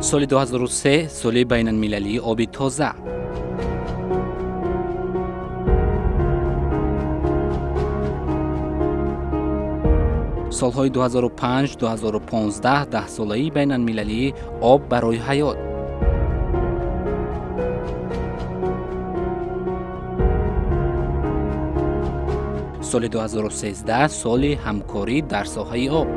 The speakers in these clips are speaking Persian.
سال 2003 سال بین المللی آب تازه. سالهای 2005 2015 10 ساله‌ای بین المللی آب برای حیات. سال 2013 سال همکاری در ساحه آب.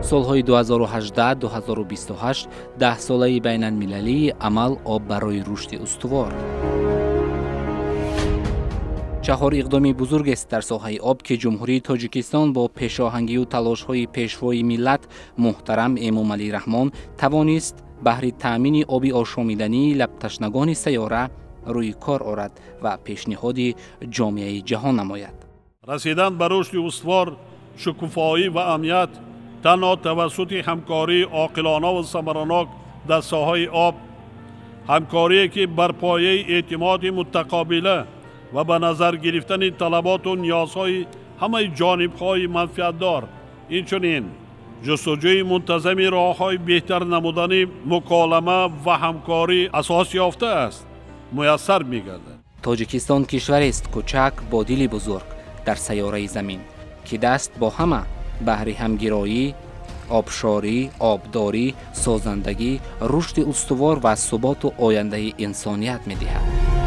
سالهای 2018 2028 10 ساله بین المللی عمل آب برای رشد استوار. 4 اقدامی بزرگ است در ساحه آب که جمهوری تاجیکستان با پیشاهنگی و تلاش‌های پیشوای ملت محترم امام علی رحمان توانست بهر تأمین آب آشامیدنی لب تشنگان سیاره روی کار آورد و پیشنهاد جامعه جهان نماید. رسیدن به رشد استوار، شکوفایی و امنیت تنها توسط همکاری عاقلانه و ثمرناک در ساحه آب، همکاری که بر پایه اعتماد متقابله و به نظر گرفتن طلبات و نیازهای همه جانبهای منفعت‌دار، اینچنین جستجوی منتظم راه‌های بهتر نمودن مکالمه و همکاری اساس یافته است میسر می‌گردد. تاجیکستان کشوری است کوچک با دلی بزرگ در سیاره زمین که دست با همه بهر همگرایی، آبشاری، آبداری، سازندگی، رشد استوار و ثبات و آینده انسانیت می‌دهد.